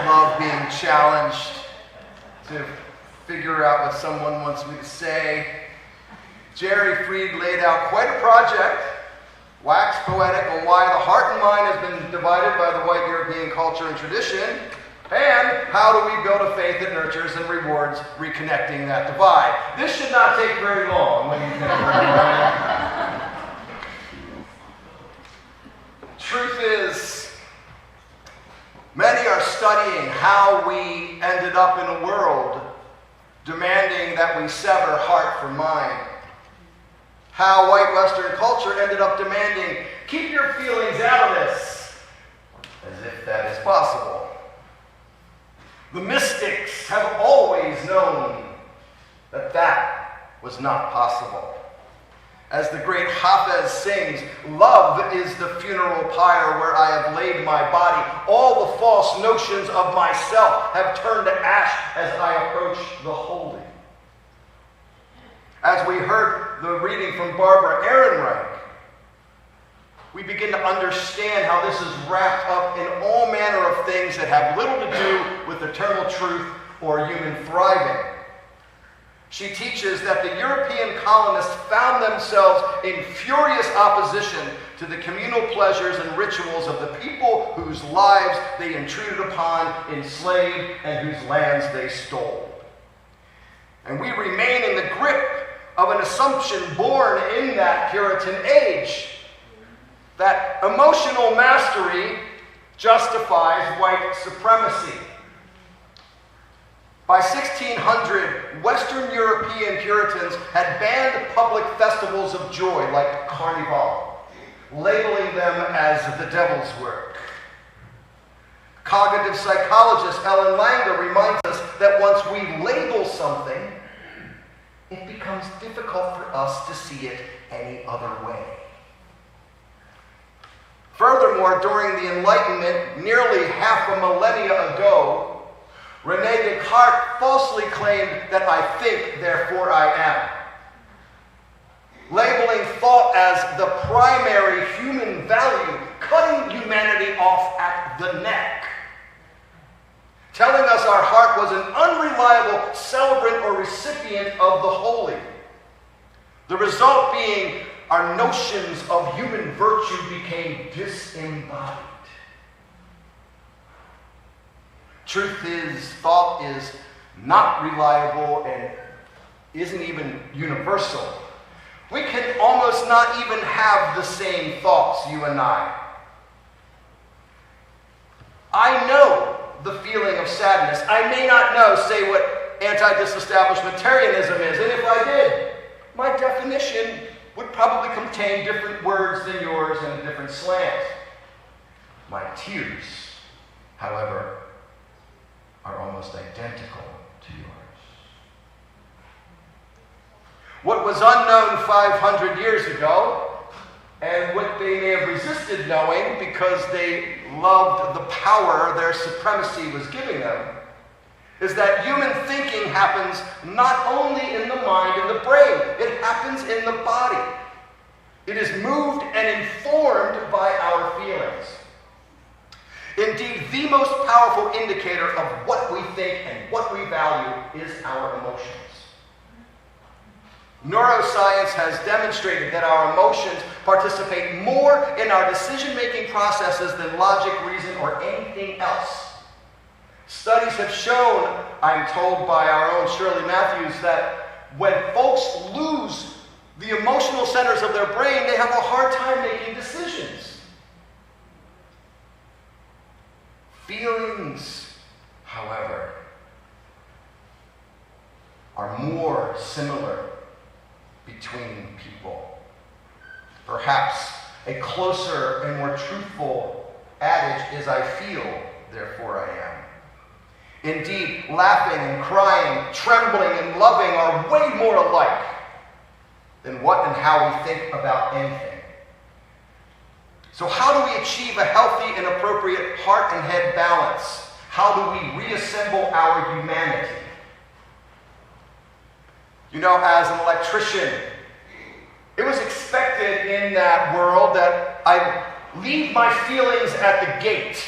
love being challenged to figure out what someone wants me to say. Jerry Fried laid out quite a project, wax poetic, on why the heart and mind has been divided by the white European culture and tradition, and how do we build a faith that nurtures and rewards reconnecting that divide. This should not take very long when you think about it. Truth is, many are studying how we ended up in a world demanding that we sever heart from mind. How white Western culture ended up demanding, keep your feelings out of this, as if that is possible. The mystics have always known that that was not possible. As the great Hafez sings, love is the funeral pyre where I have laid my body. All the false notions of myself have turned to ash as I approach the holy. As we heard the reading from Barbara Ehrenreich, we begin to understand how this is wrapped up in all manner of things that have little to do with eternal truth or human thriving. She teaches that the European colonists found themselves in furious opposition to the communal pleasures and rituals of the people whose lives they intruded upon, enslaved, and whose lands they stole. And we remain in the grip of an assumption born in that Puritan age, that emotional mastery justifies white supremacy. By 1600, Western European Puritans had banned public festivals of joy like Carnival, labeling them as the devil's work. Cognitive psychologist Ellen Langer reminds us that once we label something, it becomes difficult for us to see it any other way. Furthermore, during the Enlightenment, nearly half a millennia ago, René Descartes falsely claimed that I think, therefore I am, labeling thought as the primary human value, cutting humanity off at the neck, telling us our heart was an unreliable celebrant or recipient of the holy. The result being our notions of human virtue became disembodied. Truth is, thought is not reliable and isn't even universal. We can almost not even have the same thoughts, you and I. I know the feeling of sadness. I may not know, say, what anti-disestablishmentarianism is, and if I did, my definition would probably contain different words than yours and a different slant. My tears, however, are almost identical to yours. What was unknown 500 years ago, and what they may have resisted knowing because they loved the power their supremacy was giving them, is that human thinking happens not only in the mind and the brain, it happens in the body. It is moved and informed by our feelings. Indeed, the most powerful indicator of what we think and what we value is our emotions. Neuroscience has demonstrated that our emotions participate more in our decision-making processes than logic, reason, or anything else. Studies have shown, I'm told by our own Shirley Matthews, that when folks lose the emotional centers of their brain, they have a hard time making decisions. Feelings, however, are more similar between people. Perhaps a closer and more truthful adage is, I feel, therefore I am. Indeed, laughing and crying, trembling and loving are way more alike than what and how we think about anything. So how do we achieve a healthy and appropriate heart and head balance? How do we reassemble our humanity? You know, as an electrician, it was expected in that world that I leave my feelings at the gate.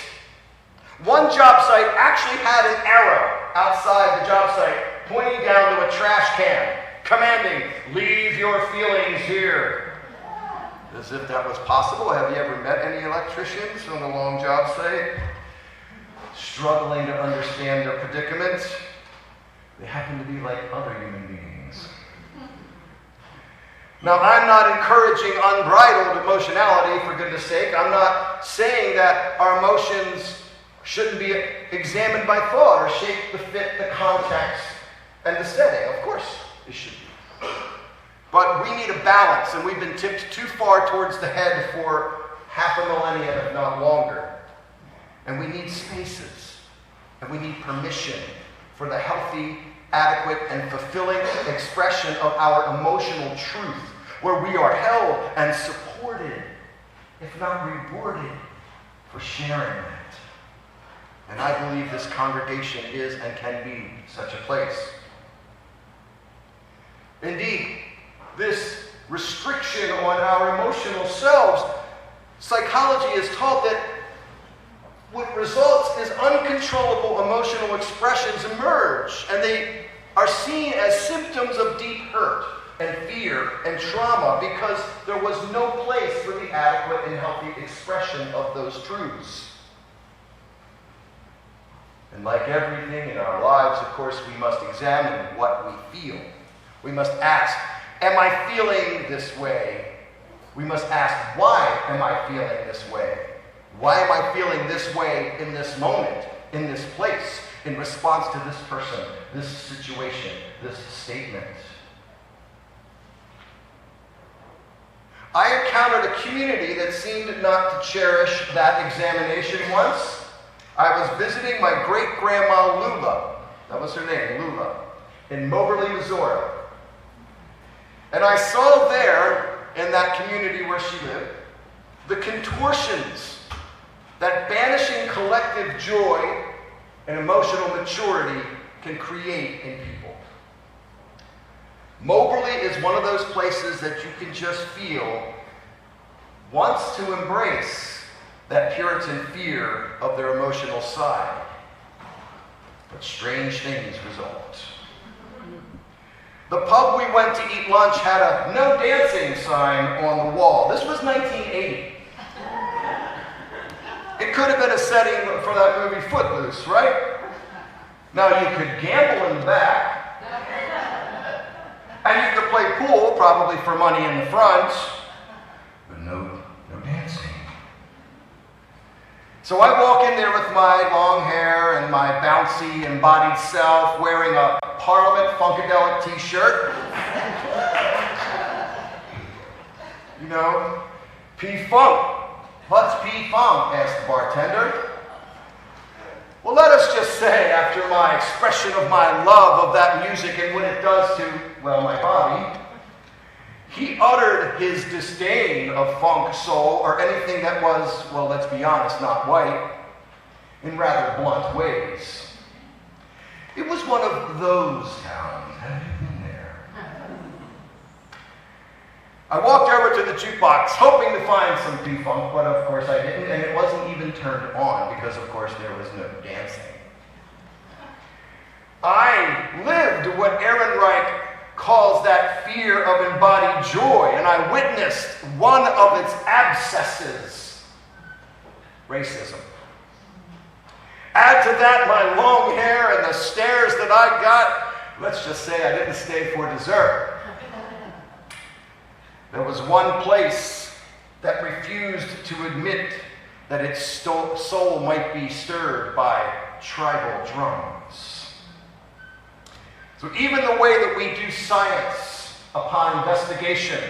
One job site actually had an arrow outside the job site pointing down to a trash can, commanding, "Leave your feelings here." As if that was possible. Have you ever met any electricians on a long job site? Struggling to understand their predicaments? They happen to be like other human beings. Now, I'm not encouraging unbridled emotionality, for goodness sake. I'm not saying that our emotions shouldn't be examined by thought or shaped to fit the context and the setting. Of course, it should be. But we need a balance, and we've been tipped too far towards the head for half a millennia, if not longer. And we need spaces, and we need permission for the healthy, adequate, and fulfilling expression of our emotional truth, where we are held and supported, if not rewarded, for sharing that. And I believe this congregation is and can be such a place. Indeed, this restriction on our emotional selves, psychology has taught that what results is uncontrollable emotional expressions emerge, and they are seen as symptoms of deep hurt and fear and trauma because there was no place for the adequate and healthy expression of those truths. And like everything in our lives, of course, we must examine what we feel. We must ask, am I feeling this way? We must ask, why am I feeling this way? Why am I feeling this way in this moment, in this place, in response to this person, this situation, this statement? I encountered a community that seemed not to cherish that examination once. I was visiting my great-grandma Lula, that was her name, Lula, in Moberly, Missouri. And I saw there, in that community where she lived, the contortions that banishing collective joy and emotional maturity can create in people. Moberly is one of those places that you can just feel wants to embrace that Puritan fear of their emotional side. But strange things result. The pub we went to eat lunch had a "no dancing" sign on the wall. This was 1980. It could have been a setting for that movie Footloose, right? Now you could gamble in the back, and you could play pool, probably for money in the front, but no dancing. So I walk in there with my long hair and my bouncy, embodied self, wearing a Parliament Funkadelic t-shirt. You know, P-Funk. What's P-Funk? Asked the bartender. Well, let us just say, after my expression of my love of that music and what it does to, well, my body, he uttered his disdain of funk, soul, or anything that was, well, let's be honest, not white, in rather blunt ways. It was one of those towns. Have you been there? I walked over to the jukebox, hoping to find some P-Funk, but of course I didn't, and it wasn't even turned on because, of course, there was no dancing. I lived what Ehrenreich calls that fear of embodied joy, and I witnessed one of its abscesses, racism. Add to that my long hair and the stares that I got, let's just say I didn't stay for dessert. There was one place that refused to admit that its soul might be stirred by tribal drums. So even the way that we do science upon investigation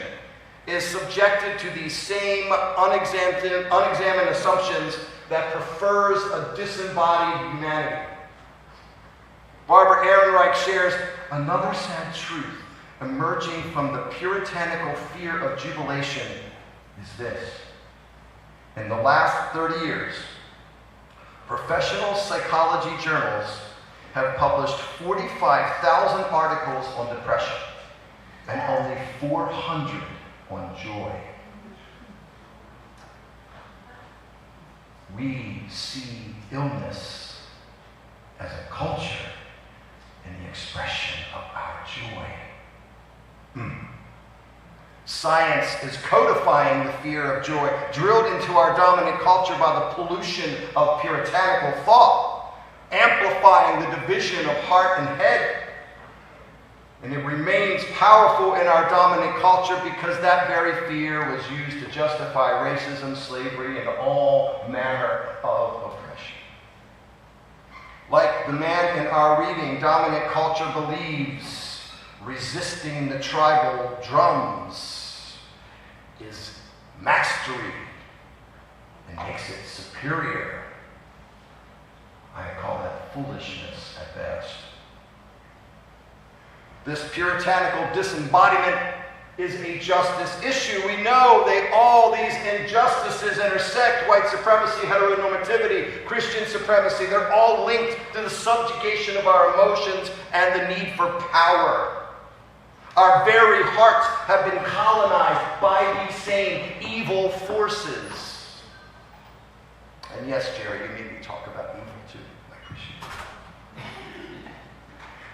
is subjected to these same unexamined assumptions that prefers a disembodied humanity. Barbara Ehrenreich shares another sad truth emerging from the puritanical fear of jubilation is this. In the last 30 years, professional psychology journals have published 45,000 articles on depression and only 400 on joy. we see illness as a culture in the expression of our joy. Science is codifying the fear of joy, drilled into our dominant culture by the pollution of puritanical thought, amplifying the division of heart and head. And it remains powerful in our dominant culture because that very fear was used to justify racism, slavery, and all manner of oppression. Like the man in our reading, dominant culture believes resisting the tribal drums is mastery and makes it superior. I call that foolishness at best. This puritanical disembodiment is a justice issue. We know all these injustices intersect: white supremacy, heteronormativity, Christian supremacy. They're all linked to the subjugation of our emotions and the need for power. Our very hearts have been colonized by these same evil forces. And yes, Jerry, you made me talk about evil too. I appreciate it.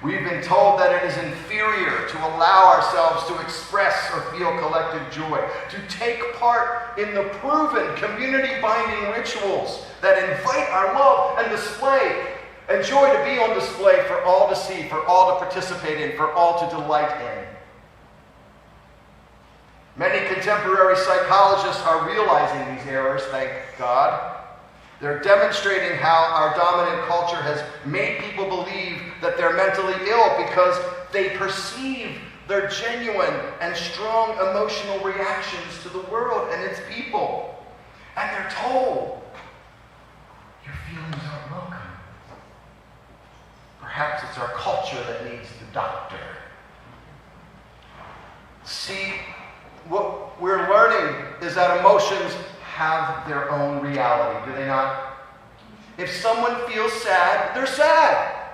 We've been told that it is inferior to allow ourselves to express or feel collective joy, to take part in the proven community-binding rituals that invite our love and display, and joy to be on display for all to see, for all to participate in, for all to delight in. Many contemporary psychologists are realizing these errors, thank God. They're demonstrating how our dominant culture has made people believe that they're mentally ill because they perceive their genuine and strong emotional reactions to the world and its people. And they're told, your feelings aren't welcome. Perhaps it's our culture that needs the doctor. See, what we're learning is that emotions have their own reality, do they not? If someone feels sad, they're sad.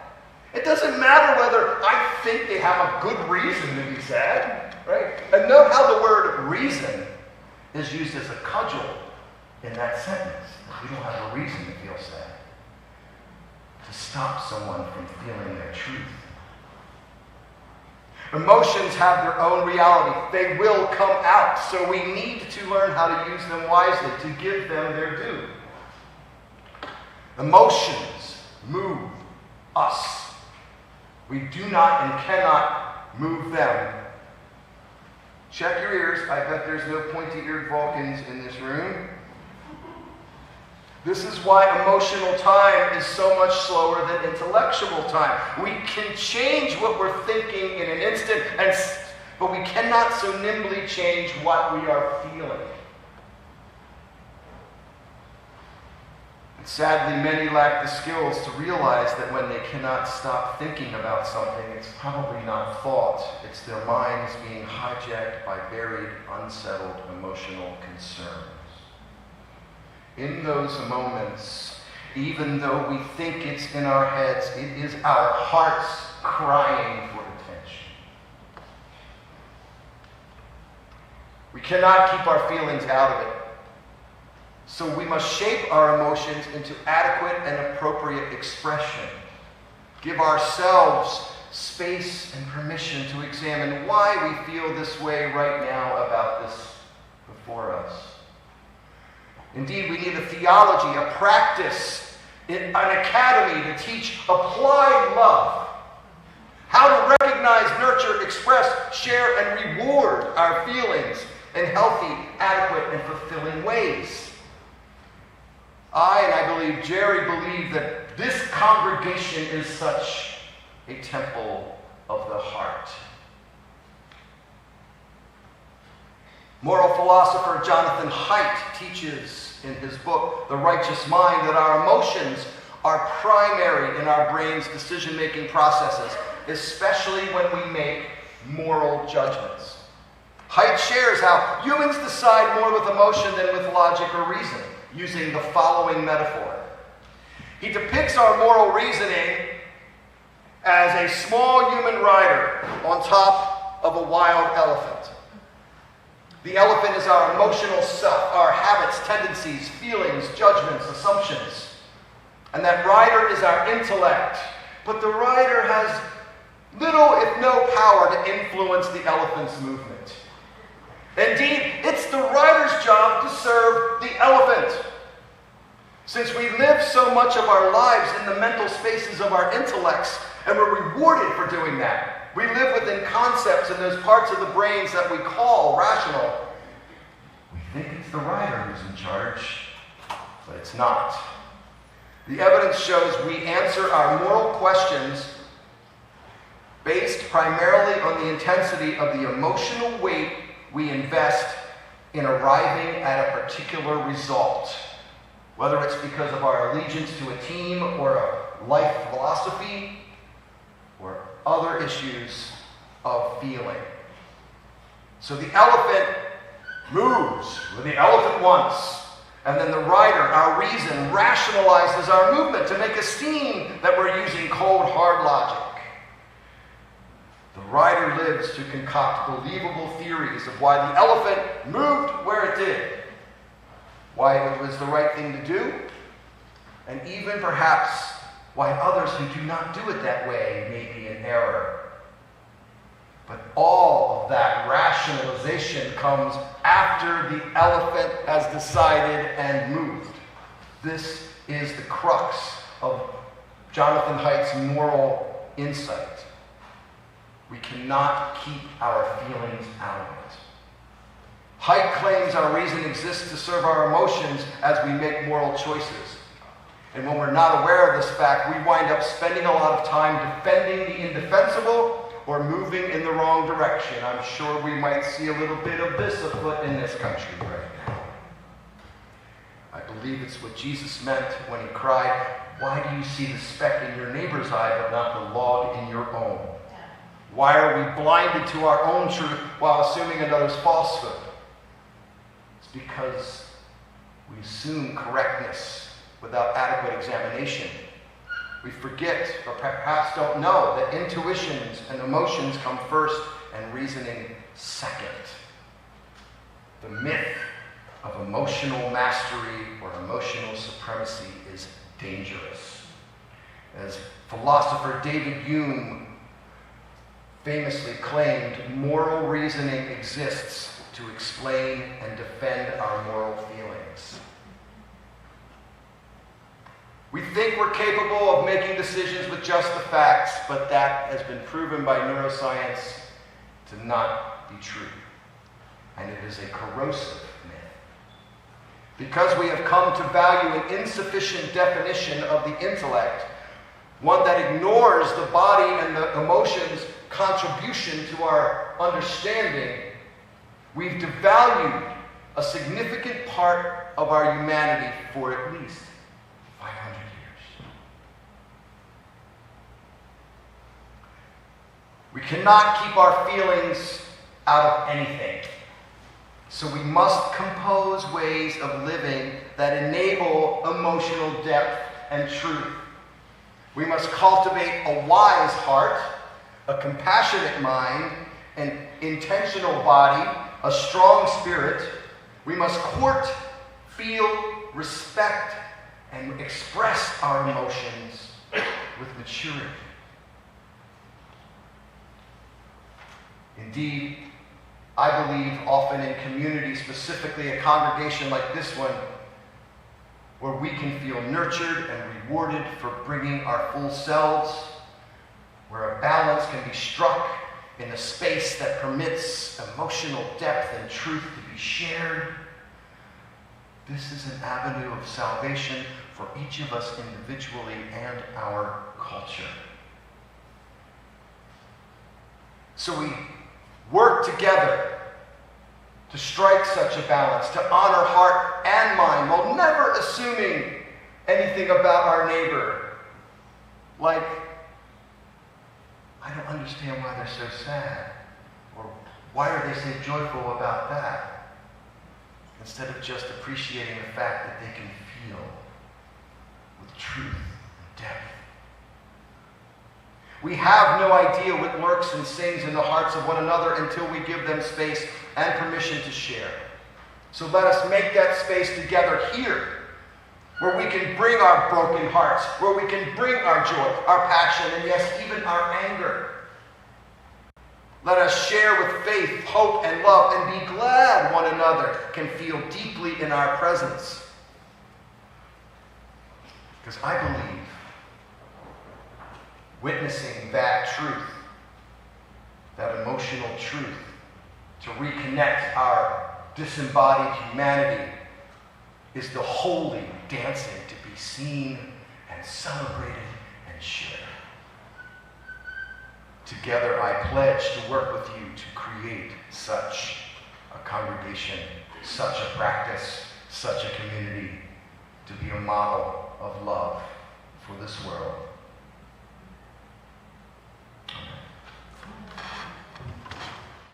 It doesn't matter whether I think they have a good reason to be sad, right? And note how the word reason is used as a cudgel in that sentence. We don't have a reason to feel sad. To stop someone from feeling their truth. Emotions have their own reality. They will come out. So we need to learn how to use them wisely, to give them their due. Emotions move us. We do not and cannot move them. Check your ears. I bet there's no pointy-eared Vulcans in this room. This is why emotional time is so much slower than intellectual time. We can change what we're thinking in an instant, but we cannot so nimbly change what we are feeling. And sadly, many lack the skills to realize that when they cannot stop thinking about something, it's probably not thought. It's their minds being hijacked by buried, unsettled emotional concerns. In those moments, even though we think it's in our heads, it is our hearts crying for attention. We cannot keep our feelings out of it. So we must shape our emotions into adequate and appropriate expression. Give ourselves space and permission to examine why we feel this way right now about this before us. Indeed, we need a theology, a practice, an academy to teach applied love. How to recognize, nurture, express, share, and reward our feelings in healthy, adequate, and fulfilling ways. I believe Jerry believe that this congregation is such a temple of the heart. Moral philosopher Jonathan Haidt teaches in his book, The Righteous Mind, that our emotions are primary in our brain's decision-making processes, especially when we make moral judgments. Haidt shares how humans decide more with emotion than with logic or reason, using the following metaphor. He depicts our moral reasoning as a small human rider on top of a wild elephant. The elephant is our emotional self, our habits, tendencies, feelings, judgments, assumptions. And that rider is our intellect. But the rider has little, if no, power to influence the elephant's movement. Indeed, it's the rider's job to serve the elephant. Since we live so much of our lives in the mental spaces of our intellects, and we're rewarded for doing that. We live within concepts in those parts of the brains that we call rational. We think it's the rider who's in charge, but it's not. The evidence shows we answer our moral questions based primarily on the intensity of the emotional weight we invest in arriving at a particular result. Whether it's because of our allegiance to a team or a life philosophy or other issues of feeling. So the elephant moves where the elephant wants, and then the rider, our reason, rationalizes our movement to make us seem that we're using cold, hard logic. The rider lives to concoct believable theories of why the elephant moved where it did, why it was the right thing to do, and even perhaps why others who do not do it that way may be in error. But all of that rationalization comes after the elephant has decided and moved. This is the crux of Jonathan Haidt's moral insight. We cannot keep our feelings out of it. Haidt claims our reason exists to serve our emotions as we make moral choices. And when we're not aware of this fact, we wind up spending a lot of time defending the indefensible or moving in the wrong direction. I'm sure we might see a little bit of this afoot in this country right now. I believe it's what Jesus meant when he cried, "Why do you see the speck in your neighbor's eye but not the log in your own?" Why are we blinded to our own truth while assuming another's falsehood? It's because we assume correctness without adequate examination. We forget, or perhaps don't know, that intuitions and emotions come first and reasoning second. The myth of emotional mastery or emotional supremacy is dangerous. As philosopher David Hume famously claimed, moral reasoning exists to explain and defend our moral feelings. We think we're capable of making decisions with just the facts, but that has been proven by neuroscience to not be true. And it is a corrosive myth. Because we have come to value an insufficient definition of the intellect, one that ignores the body and the emotions' contribution to our understanding, we've devalued a significant part of our humanity for at least 500 years. We cannot keep our feelings out of anything. So we must compose ways of living that enable emotional depth and truth. We must cultivate a wise heart, a compassionate mind, an intentional body, a strong spirit. We must court, feel, respect, and express our emotions with maturity. Indeed, I believe often in communities, specifically a congregation like this one, where we can feel nurtured and rewarded for bringing our full selves, where a balance can be struck in a space that permits emotional depth and truth to be shared. This is an avenue of salvation for each of us individually and our culture. So we work together to strike such a balance, to honor heart and mind, while never assuming anything about our neighbor. Like, I don't understand why they're so sad, or why are they so joyful about that? Instead of just appreciating the fact that they can feel with truth and depth. We have no idea what lurks and sings in the hearts of one another until we give them space and permission to share. So let us make that space together here, where we can bring our broken hearts, where we can bring our joy, our passion, and yes, even our anger. Let us share with faith, hope, and love, and be glad one another can feel deeply in our presence. Because I believe witnessing that truth, that emotional truth, to reconnect our disembodied humanity, is the holy dancing to be seen and celebrated and shared. Together I pledge to work with you to create such a congregation, such a practice, such a community, to be a model of love for this world.